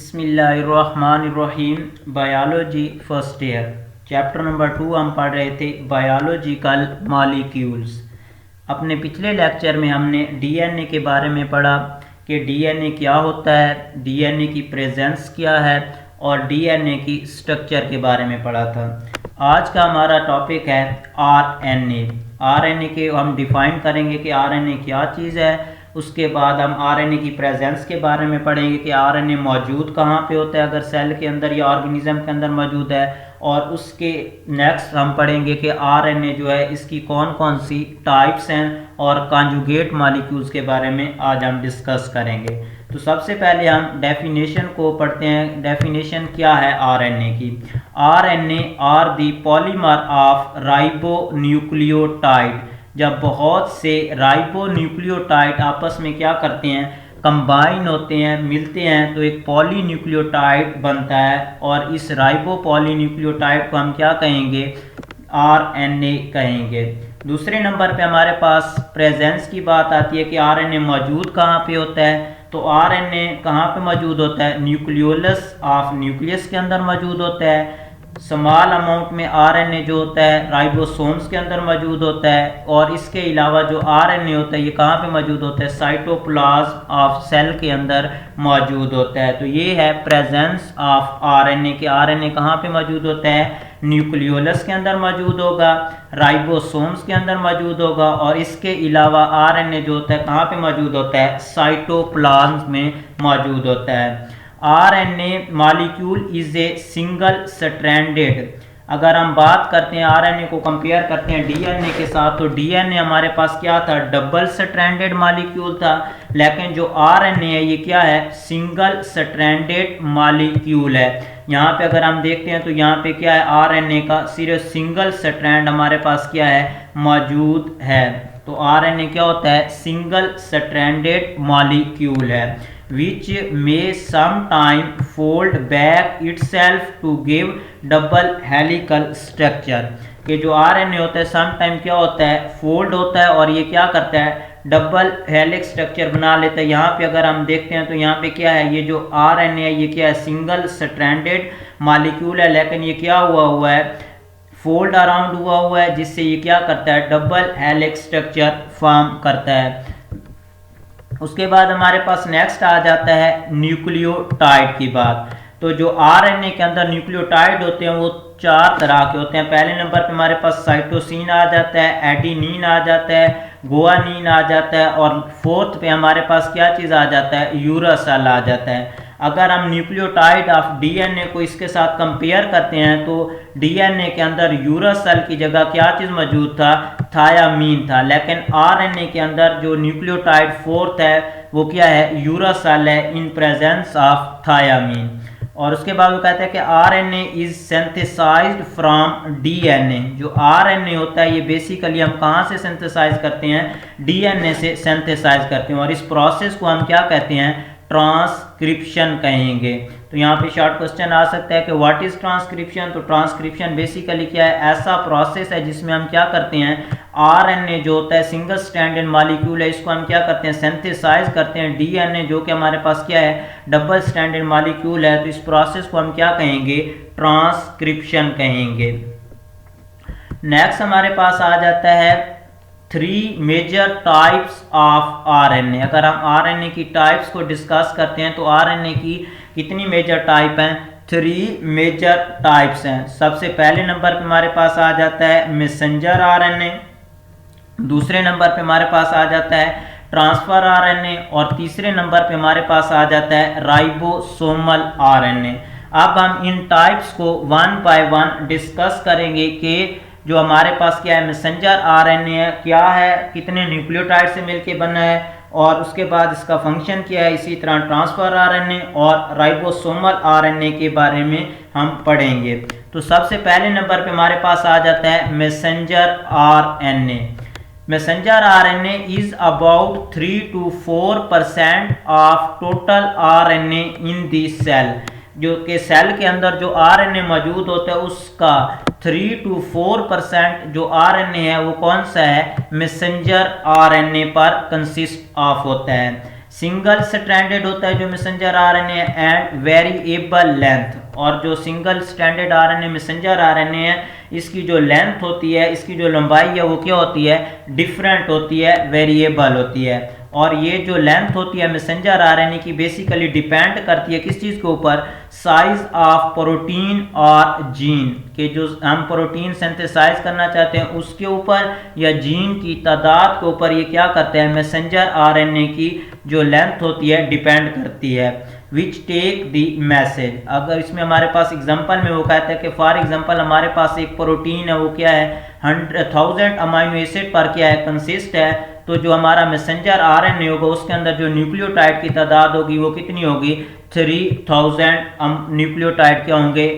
बिस्मिल्लाहिर्रहमानिर्रहीम। Biology first year chapter number 2 हम पढ़ रहे थे बायोलॉजिकल मॉलिक्यूल्स। अपने पिछले लेक्चर में हमने डीएनए के बारे में पढ़ा कि डीएनए क्या होता है, डीएनए की प्रेजेंस क्या है और डीएनए की स्ट्रक्चर के बारे में पढ़ा था। आज का हमारा टॉपिक है आरएनए। आरएनए के हम डिफाइन करेंगे कि आरएनए क्या चीज़ है। उसके बाद हम आरएनए की प्रेजेंस के बारे में पढ़ेंगे कि आरएनए मौजूद कहाँ पे होता है, अगर सेल के अंदर या ऑर्गेनिज्म के अंदर मौजूद है। और उसके नेक्स्ट हम पढ़ेंगे कि आरएनए जो है इसकी कौन कौन सी टाइप्स हैं और कॉन्जुगेट मॉलिक्यूल्स के बारे में आज हम डिस्कस करेंगे। तो सबसे पहले हम डेफिनेशन को पढ़ते हैं। डेफिनेशन क्या है आरएनए की? RNA are the polymer of ribonucleotide. जब बहुत से राइबोन्यूक्लियोटाइड आपस में क्या करते हैं, कंबाइन होते हैं, मिलते हैं, तो एक पॉलीन्यूक्लियोटाइड बनता है। और इस राइबो पॉलीन्यूक्लियोटाइड को हम क्या कहेंगे? आरएनए कहेंगे। दूसरे नंबर पे हमारे पास प्रेजेंस की बात आती है कि आरएनए मौजूद कहाँ पे होता है। तो आरएनए कहाँ पे मौजूद होता है? न्यूक्लियोलस ऑफ न्यूक्लियस के अंदर मौजूद होता है। स्मॉल अमाउंट में आरएनए जो होता है राइबोसोम्स के अंदर मौजूद होता है। और इसके अलावा जो आरएनए होता है ये कहाँ पे मौजूद होता है? साइटोप्लाज्म ऑफ सेल के अंदर मौजूद होता है। तो ये है प्रेजेंस ऑफ आरएनए के। आरएनए कहाँ पे मौजूद होता है? न्यूक्लियोलस के अंदर मौजूद होगा, राइबोसोम्स के अंदर मौजूद होगा। और इसके अलावा आरएनए जो होता है कहाँ पे मौजूद होता है? साइटोप्लाज्म में मौजूद होता है। RNA molecule is a single stranded. अगर हम बात करते हैं आरएनए को कंपेयर करते हैं डीएनए के साथ, तो डीएनए हमारे पास क्या था? डबल स्ट्रैंडेड मॉलिक्यूल था। लेकिन जो आरएनए है ये क्या है? सिंगल स्ट्रैंडेड मॉलिक्यूल है। यहाँ पे अगर हम देखते हैं तो यहाँ पे क्या है? आरएनए का सिर्फ सिंगल स्ट्रैंड हमारे पास क्या है? मौजूद है। तो आरएनए क्या होता है? सिंगल स्ट्रैंडेड मॉलिक्यूल है। which may sometime fold back itself to give double helical structure। कि जो आरएनए होता है समटाइम क्या होता है? फोल्ड होता है और ये क्या करता है? डबल हेलिक्स स्ट्रक्चर बना लेता है। यहाँ पे अगर हम देखते हैं तो यहाँ पे क्या है? ये जो आरएनए है ये क्या है? सिंगल स्ट्रैंडेड मॉलिक्यूल है, लेकिन ये क्या हुआ है? फोल्ड अराउंड हुआ है, जिससे ये क्या करता है? डबल हेलिक्स स्ट्रक्चर फॉर्म करता है। उसके बाद हमारे पास नेक्स्ट आ जाता है न्यूक्लियोटाइड की बात। तो जो आरएनए के अंदर न्यूक्लियोटाइड होते हैं वो 4 तरह के होते हैं। पहले नंबर पे हमारे पास साइटोसिन आ जाता है, एडेनिन आ जाता है, गुआनिन आ जाता है और फोर्थ पे हमारे पास क्या चीज़ आ जाता है? यूरासिल आ जाता है। अगर हम न्यूक्लियोटाइड ऑफ डीएनए को इसके साथ कंपेयर करते हैं तो डीएनए के अंदर यूरासिल की जगह क्या चीज़ मौजूद था? थायामीन था। लेकिन आरएनए के अंदर जो न्यूक्लियोटाइड फोर्थ है वो क्या है? यूरासिल है इन प्रेजेंस ऑफ थायामीन। और उसके बाद वो कहते हैं कि RNA is synthesized from DNA. जो आरएनए होता है ये बेसिकली हम कहाँ से सिंथेसाइज करते हैं? डीएनए से सिंथेसाइज करते हैं। और इस प्रोसेस को हम क्या कहते हैं? ट्रांसक्रिप्शन कहेंगे। तो यहाँ पे शॉर्ट क्वेश्चन आ सकता है कि व्हाट इज ट्रांसक्रिप्शन? तो ट्रांसक्रिप्शन बेसिकली क्या है? ऐसा प्रोसेस है जिसमें हम क्या करते हैं? आरएनए जो होता है सिंगल स्ट्रैंडेड मॉलिक्यूल है, इसको हम क्या करते हैं? सिंथेसाइज करते हैं। डीएनए जो कि हमारे पास क्या है? डबल स्ट्रैंडेड मॉलिक्यूल है। तो इस प्रोसेस को हम क्या कहेंगे? ट्रांसक्रिप्शन कहेंगे। नेक्स्ट हमारे पास आ जाता है 3 मेजर टाइप्स ऑफ आरएनए। अगर हम आरएनए की टाइप्स को डिस्कस करते हैं तो आरएनए की कितनी मेजर टाइप हैं? 3 मेजर टाइप्स हैं। सबसे पहले नंबर पे हमारे पास आ जाता है मैसेंजर आरएनए, दूसरे नंबर पे हमारे पास आ जाता है ट्रांसफर आरएनए और तीसरे नंबर पे हमारे पास आ जाता है राइबोसोमल आरएनए। अब हम इन टाइप्स को वन बाय वन डिस्कस करेंगे कि जो हमारे पास क्या है? मैसेंजर आरएनए है, क्या है, कितने न्यूक्लियोटाइड से मिलके बना है और उसके बाद इसका फंक्शन क्या है। इसी तरह ट्रांसफर आरएनए और राइबोसोमल आरएनए के बारे में हम पढ़ेंगे। तो सबसे पहले नंबर पे हमारे पास आ जाता है messenger RNA. Messenger RNA is about 3 to 4% of total RNA in the cell. जो कि सेल के अंदर जो आरएनए मौजूद होता है उसका 3 to 4% जो आरएनए है वो कौन सा है? मैसेंजर आरएनए पर कंसिस्ट ऑफ होता है। सिंगल स्ट्रैंडेड होता है जो messenger RNA and variable length, और जो single stranded RNA messenger RNA है इसकी जो लेंथ होती है, इसकी जो लंबाई है वो क्या होती है, डिफरेंट होती है, वेरिएबल होती है। और ये जो लेंथ होती है मैसेंजर आरएनए की बेसिकली डिपेंड करती है किस चीज़ के ऊपर, साइज ऑफ प्रोटीन और जीन के, जो हम प्रोटीन सिंथेसाइज करना चाहते हैं उसके ऊपर या जीन की तादाद के ऊपर ये क्या करते हैं, मैसेंजर आरएनए की जो लेंथ होती है डिपेंड करती है। विच टेक द मैसेज, अगर इसमें हमारे पास एग्जांपल में वो कहता है कि फॉर एग्जांपल हमारे पास एक प्रोटीन है वो क्या है 100,000 अमाइनो एसिड पर क्या है कंसिस्ट है, तो जो हमारा मैसेंजर आरएनए होगा उसके अंदर जो न्यूक्लियोटाइड की तादाद होगी वो कितनी होगी, 3000 न्यूक्लियोटाइड क्या होंगे,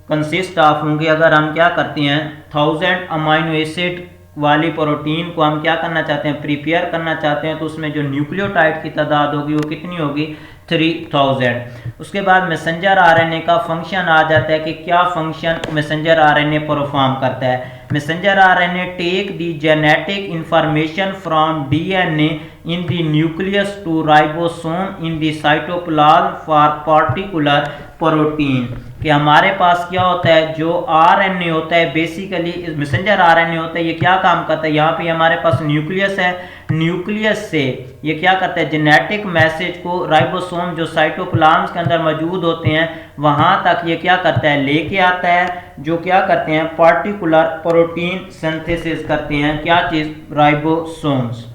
कंसिस्ट ऑफ होंगे। अगर हम क्या करते हैं 1000 अमाइनो एसिड वाली प्रोटीन को हम क्या करना चाहते हैं, प्रिपेयर करना चाहते हैं, तो उसमें जो न्यूक्लियोटाइड की तादाद होगी वो कितनी होगी, 3000। उसके बाद मैसेंजर आरएनए का फंक्शन आ जाता है कि क्या फंक्शन मैसेंजर आरएनए परफॉर्म करता है। Messenger RNA take the genetic information from DNA in the nucleus to ribosome in the cytoplasm for particular protein, कि हमारे पास क्या होता है, जो आरएनए होता है बेसिकली मैसेंजर आरएनए होता है, ये क्या काम करता है, यहाँ पे हमारे पास न्यूक्लियस है, न्यूक्लियस से ये क्या करता है, जेनेटिक मैसेज को राइबोसोम जो साइटोप्लाज्म के अंदर मौजूद होते हैं वहाँ तक ये क्या करता है, लेके आता है, जो क्या करते हैं पार्टिकुलर प्रोटीन सिंथेसिस करते हैं, क्या चीज़, राइबोसोम्स।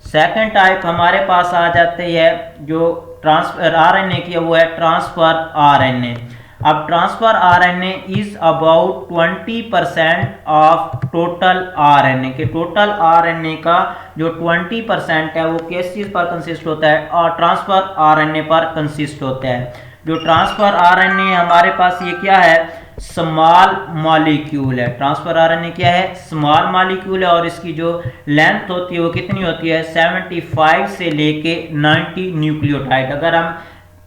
सेकंड टाइप हमारे पास आ जाती है जो ट्रांसफर आरएनए की, वो है ट्रांसफर आरएनए। अब transfer RNA is about 20% of total RNA, के टोटल आरएनए का जो 20% है वो किस चीज़ पर कंसिस्ट होता है, और ट्रांसफर आरएनए पर कंसिस्ट होता है। जो ट्रांसफर आरएनए हमारे पास ये क्या है, स्मॉल मॉलिक्यूल है। ट्रांसफर आरएनए क्या है, स्मॉल मॉलिक्यूल है, और इसकी जो लेंथ होती है वो कितनी होती है, 75 से लेके 90 न्यूक्लियोटाइड। अगर हम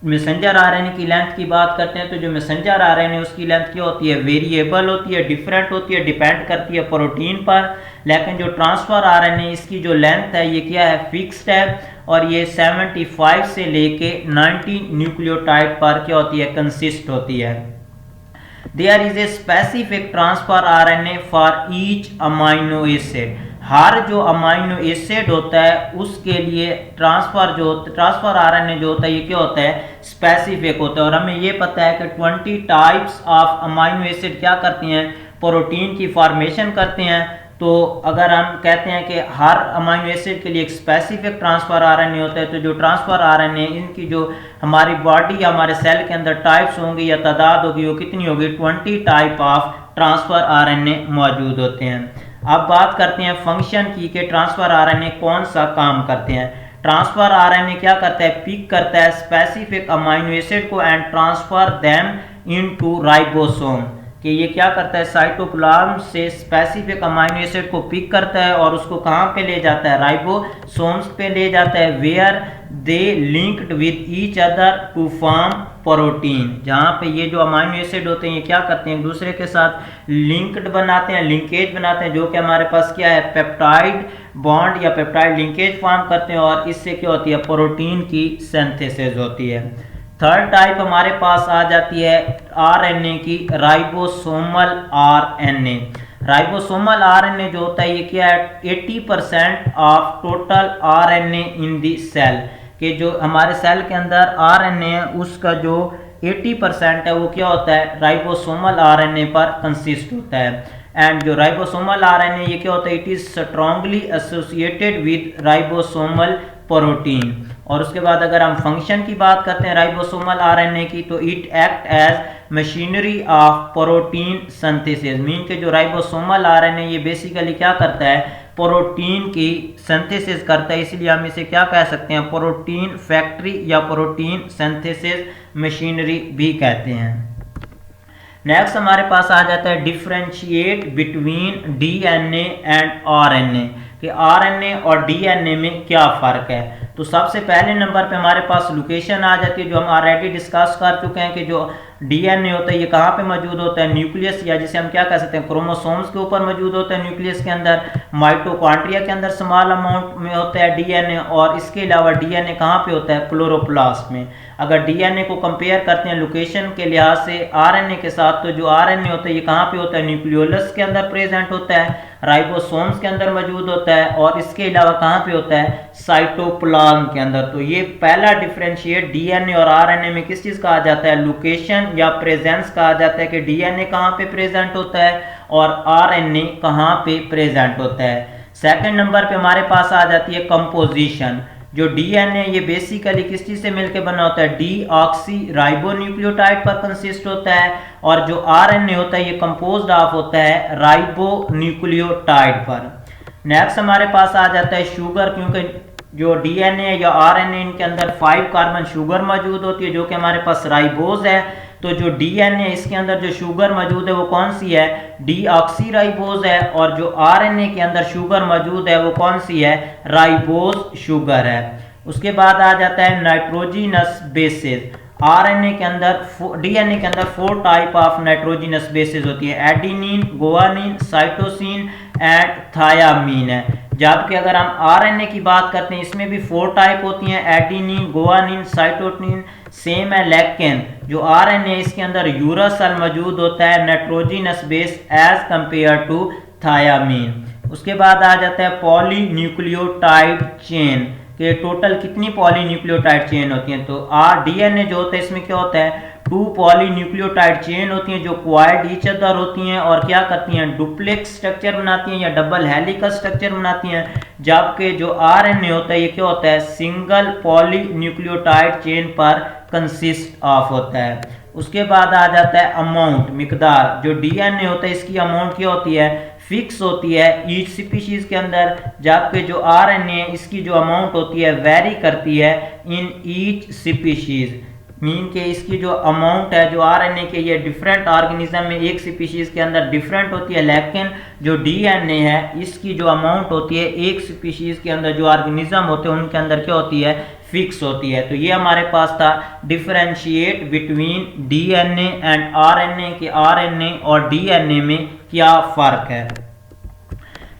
मैसेंजर आरएनए की लेंथ की बात करते हैं तो जो मैसेंजर आरएनए उसकी लेंथ क्या होती है, वेरिएबल होती है, डिफरेंट होती है, डिपेंड करती है प्रोटीन पर। लेकिन जो ट्रांसफर आरएनए इसकी जो लेंथ है ये क्या है, फिक्स्ड है, और ये 75 से लेके 90 न्यूक्लियोटाइड पर क्या होती है, कंसिस्ट होती है। There is a specific transfer RNA for each amino acid, हर जो अमाइनो एसिड होता है उसके लिए ट्रांसफर आरएनए जो होता है ये क्या होता है, स्पेसिफिक होता है। और हमें ये पता है कि 20 टाइप्स ऑफ अमाइनो एसिड क्या करती हैं, प्रोटीन की फॉर्मेशन करते हैं। तो अगर हम कहते हैं कि हर अमाइनो एसिड के लिए एक स्पेसिफिक ट्रांसफर आरएनए होता है, तो जो ट्रांसफर आरएनए इनकी जो हमारी बॉडी या हमारे सेल के अंदर टाइप्स होंगी या तादाद होगी वो कितनी होगी, 20 टाइप ऑफ ट्रांसफर आरएनए मौजूद होते हैं। अब बात करते हैं फंक्शन की कि ट्रांसफर आरएनए कौन सा काम करते हैं। ट्रांसफर आरएनए क्या करता है, पिक करता है स्पेसिफिक अमाइनो एसिड को and transfer them into ribosome, कि ये क्या करता है, साइटोप्लाज्म से स्पेसिफिक अमाइनो एसिड को पिक करता है और उसको कहाँ पे ले जाता है, राइबोसोम्स पे ले जाता है, where they linked with each other to form protein, जहाँ पे ये जो अमाइनो एसिड होते हैं ये क्या करते हैं, एक दूसरे के साथ लिंक्ड बनाते हैं, लिंकेज बनाते हैं, जो कि हमारे पास क्या है, पेप्टाइड बॉन्ड या पेप्टाइड लिंकेज फॉर्म करते हैं, और इससे क्या होती है, प्रोटीन की सिंथेसिस होती है। थर्ड टाइप हमारे पास आ जाती है आरएनए की, राइबोसोमल आरएनए। राइबोसोमल आरएनए जो होता है ये क्या है, 80% of total RNA in the cell, कि जो हमारे सेल के अंदर आरएनए है उसका जो 80% है वो क्या होता है, राइबोसोमल आरएनए पर कंसिस्ट होता है। एंड जो राइबोसोमल आरएनए ये क्या होता है, it is strongly associated with ribosomal protein. और उसके बाद अगर हम फंक्शन की बात करते हैं राइबोसोमल आरएनए की, तो it act as machinery of protein synthesis, mean के जो राइबोसोमल आरएनए ये बेसिकली क्या करता है, प्रोटीन की सिंथेसिस करता है, इसलिए हम इसे क्या कह सकते हैं, प्रोटीन फैक्ट्री या प्रोटीन सिंथेसिस मशीनरी भी कहते हैं। नेक्स्ट हमारे पास आ जाता है differentiate between DNA and RNA, कि आरएनए और डीएनए में क्या फ़र्क है। तो सबसे पहले नंबर पे हमारे पास लोकेशन आ जाती है, जो हम ऑलरेडी डिस्कस कर चुके हैं कि जो डीएनए होता है ये कहाँ पे मौजूद होता है, न्यूक्लियस, या जिसे हम क्या कह सकते हैं क्रोमोसोम्स के ऊपर मौजूद होता है न्यूक्लियस के अंदर। माइटोकॉन्ड्रिया के अंदर स्मॉल अमाउंट में होता है डीएनए, और इसके अलावा डीएनए कहाँ पे होता है, क्लोरोप्लास्ट में। अगर डीएनए को कंपेयर करते हैं लोकेशन के लिहाज से आरएनए के साथ, तो जो आरएनए होता है ये कहाँ पे होता है, न्यूक्लियोलस के अंदर प्रेजेंट होता है, राइबोसोम्स के अंदर मौजूद होता है, और इसके अलावा कहाँ पे होता है, साइटोप्लाज्म के अंदर। तो ये पहला डिफरेंशिएट डीएनए और आरएनए में किस चीज कहा जाता है, लोकेशन या प्रेजेंस कहा जाता है, कि डीएनए कहाँ पे प्रेजेंट होता है और आरएनए कहाँ पे प्रेजेंट होता है। सेकंड नंबर पे हमारे पास आ जाती है कंपोजिशन। जो डीएनए ये बेसिकली किस चीज से मिलकर बना होता है, डीऑक्सी राइबोन्यूक्लियोटाइड पर कंसिस्ट होता है, और जो आरएनए होता है ये कंपोज्ड ऑफ होता है राइबोन्यूक्लियोटाइड पर। नेक्स्ट हमारे पास आ जाता है शुगर, क्योंकि जो डीएनए या आरएनए इनके अंदर 5 कार्बन शुगर मौजूद होती है, जो कि हमारे पास राइबोज है। तो जो डीएनए इसके अंदर जो शुगर मौजूद है वो कौन सी है, डीऑक्सी राइबोज है, और जो आरएनए के अंदर शुगर मौजूद है वो कौन सी है, राइबोज शुगर है। उसके बाद आ जाता है नाइट्रोजिनस बेसेस। आरएनए के अंदर डीएनए के अंदर 4 टाइप ऑफ नाइट्रोजिनस बेसेस होती है, adenine, guanine, cytosine and thiamine है। जबकि अगर हम आरएनए की बात करते हैं इसमें भी 4 टाइप होती हैं, एडेनिन, गुआनिन, साइटोसिन सेम है, लेकिन जो आरएनए इसके अंदर यूरासिल मौजूद होता है nitrogenous base as compare to thymine. उसके बाद आ जाता है पॉलीन्यूक्लियोटाइड चेन, कि टोटल कितनी पॉलीन्यूक्लियोटाइड चेन होती हैं। तो डीएनए जो होता है इसमें क्या होता है, 2 पॉलीन्यूक्लियोटाइड चेन होती हैं जो क्वाइड ईच अदर होती हैं, और क्या करती हैं, डुप्लेक्स स्ट्रक्चर बनाती हैं या डबल हेलिकल स्ट्रक्चर बनाती हैं। जबकि जो आरएनए होता है ये क्या होता है, सिंगल पॉलीन्यूक्लियोटाइड चेन पर कंसिस्ट ऑफ होता है। उसके बाद आ जाता है अमाउंट, मिकदार। जो डीएनए होता है इसकी अमाउंट क्या होती है, फिक्स होती है ईच स्पीशीज के अंदर, जबकि जो आरएनए इसकी जो अमाउंट होती है वेरी करती है इन ईच स्पीशीज। मीन के इसकी जो अमाउंट है जो आरएनए के ये डिफरेंट ऑर्गेनिज्म में एक स्पीशीज के अंदर डिफरेंट होती है, लेकिन जो डीएनए है इसकी जो अमाउंट होती है एक स्पीशीज के अंदर जो ऑर्गेनिज्म होते हैं उनके अंदर क्या होती है, फिक्स होती है। तो ये हमारे पास था differentiate between DNA and RNA, के आरएनए और डीएनए में क्या फर्क है।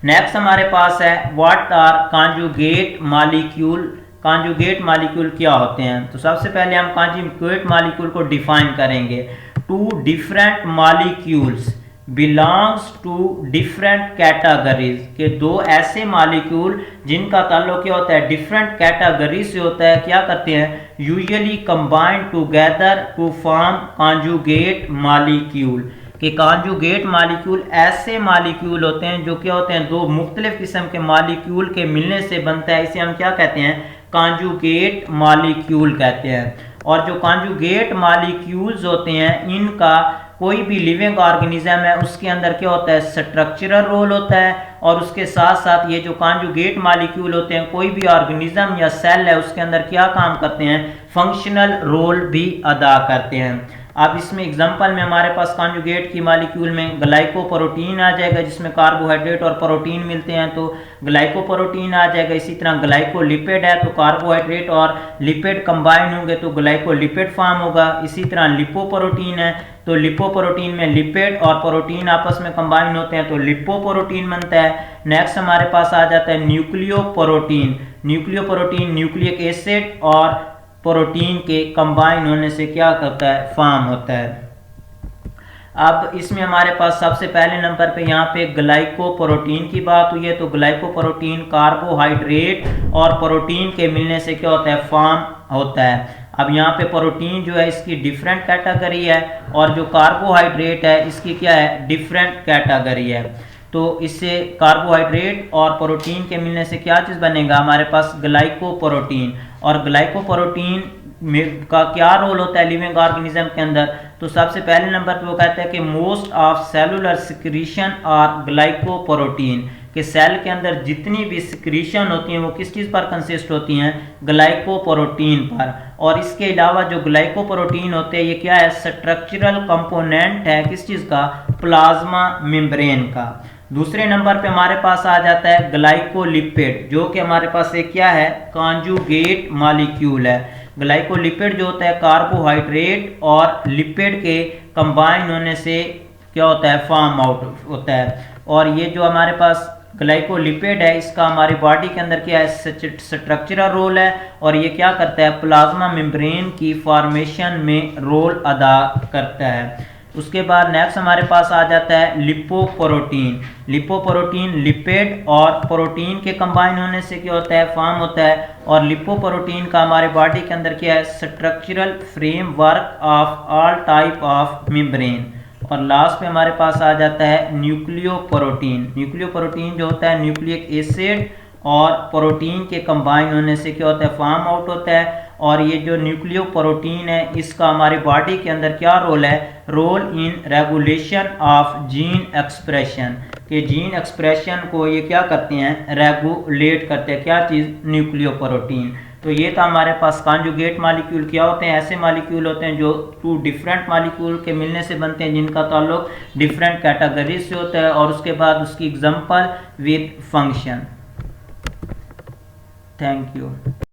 नेक्स्ट हमारे पास है what are conjugate molecule. Conjugate molecule क्या होते हैं, तो सबसे पहले हम कॉन्जुगेट मॉलिक्यूल को डिफाइन करेंगे। 2 different molecules belongs to different categories, के 2 ऐसे मॉलिक्यूल जिनका ताल्लुक क्या होता है, डिफरेंट कैटेगरी से होता है, क्या करते हैं, usually combine together to form conjugate molecule. कि कॉन्जुगेट मॉलिक्यूल ऐसे मॉलिक्यूल होते हैं जो क्या होते हैं, 2 मुख्तलिफ किस्म के मॉलिक्यूल के मिलने से बनता है, इसे हम क्या कहते हैं, कॉन्जुगेट मॉलिक्यूल कहते हैं। और जो कॉन्जुगेट मॉलिक्यूल्स होते हैं इनका कोई भी लिविंग ऑर्गेनिज्म है उसके अंदर क्या होता है, स्ट्रक्चरल रोल होता है, और उसके साथ साथ ये जो कॉन्जुगेट मॉलिक्यूल होते हैं कोई भी ऑर्गेनिज्म या सेल है उसके अंदर क्या काम करते हैं, फंक्शनल रोल भी अदा करते हैं। अब इसमें एग्जांपल में हमारे पास कॉन्जुगेट की मॉलिक्यूल में ग्लाइकोप्रोटीन आ जाएगा जिसमें कार्बोहाइड्रेट और प्रोटीन मिलते हैं, तो ग्लाइकोप्रोटीन आ जाएगा। इसी तरह ग्लाइकोलिपिड है तो कार्बोहाइड्रेट और लिपिड कंबाइन होंगे तो ग्लाइकोलिपिड फॉर्म होगा। इसी तरह लिपोप्रोटीन है तो लिपोप्रोटीन में लिपिड और प्रोटीन आपस में कंबाइन होते हैं तो लिपोप्रोटीन बनता है। नेक्स्ट हमारे पास आ जाता है न्यूक्लियोप्रोटीन। न्यूक्लियोप्रोटीन न्यूक्लिक एसिड और प्रोटीन के कंबाइन होने से क्या करता है, फॉर्म होता है। अब इसमें हमारे पास सबसे पहले नंबर पे यहाँ पे ग्लाइकोप्रोटीन की बात हुई है, तो ग्लाइकोप्रोटीन कार्बोहाइड्रेट और प्रोटीन के मिलने से क्या होता है, फॉर्म होता है। अब यहाँ पे प्रोटीन जो है इसकी डिफरेंट कैटेगरी है और जो कार्बोहाइड्रेट है इसकी क्या है, डिफरेंट कैटेगरी है। तो इससे कार्बोहाइड्रेट और प्रोटीन के मिलने से क्या चीज़ बनेगा, हमारे पास ग्लाइकोप्रोटीन। और ग्लाइकोप्रोटीन का क्या रोल होता है लिविंग ऑर्गेनिज्म के अंदर, तो सबसे पहले नंबर पे वो कहता है कि most of cellular secretion are glycoprotein, कि सेल के अंदर जितनी भी सिक्रीशन होती हैं वो किस चीज़ पर कंसिस्ट होती हैं, ग्लाइकोप्रोटीन पर। और इसके अलावा जो ग्लाइकोप्रोटीन होते हैं ये क्या है, स्ट्रक्चरल कंपोनेंट है किस चीज़ का, प्लाज्मा मेम्ब्रेन का। दूसरे नंबर पे हमारे पास आ जाता है ग्लाइकोलिपिड, जो कि हमारे पास एक क्या है, कॉन्जुगेट मॉलिक्यूल है। ग्लाइकोलिपिड जो होता है कार्बोहाइड्रेट और लिपिड के कंबाइन होने से क्या होता है, फॉर्म आउट होता है। और ये जो हमारे पास ग्लाइकोलिपिड है, इसका हमारी बॉडी के अंदर क्या है, स्ट्रक्चरल रोल है, और ये क्या करता है, प्लाज्मा मेम्ब्रेन की फॉर्मेशन में रोल अदा करता है। उसके बाद नेक्स्ट हमारे पास आ जाता है लिपोप्रोटीन। लिपोप्रोटीन लिपिड और प्रोटीन के कंबाइन होने से क्या होता है, फॉर्म होता है। और लिपोप्रोटीन का हमारे बॉडी के अंदर क्या है, structural framework of all type of membrane. और लास्ट पे हमारे पास आ जाता है न्यूक्लियोप्रोटीन। न्यूक्लियोप्रोटीन जो होता है न्यूक्लिक एसिड और प्रोटीन के कंबाइन होने से क्या होता है, फॉर्म आउट होता है। और ये जो न्यूक्लियोप्रोटीन है, इसका हमारी बॉडी के अंदर क्या रोल है, role in regulation of gene expression, कि जीन एक्सप्रेशन को ये क्या करते हैं, रेगुलेट करते हैं, क्या चीज़, न्यूक्लियोप्रोटीन। तो ये था हमारे पास कॉन्जुगेट मॉलिक्यूल क्या होते हैं, ऐसे मॉलिक्यूल होते हैं जो टू डिफरेंट मॉलिक्यूल के मिलने से बनते हैं, जिनका ताल्लुक डिफरेंट कैटेगरीज से होता है। और उसके बाद उसकी example with function. Thank you.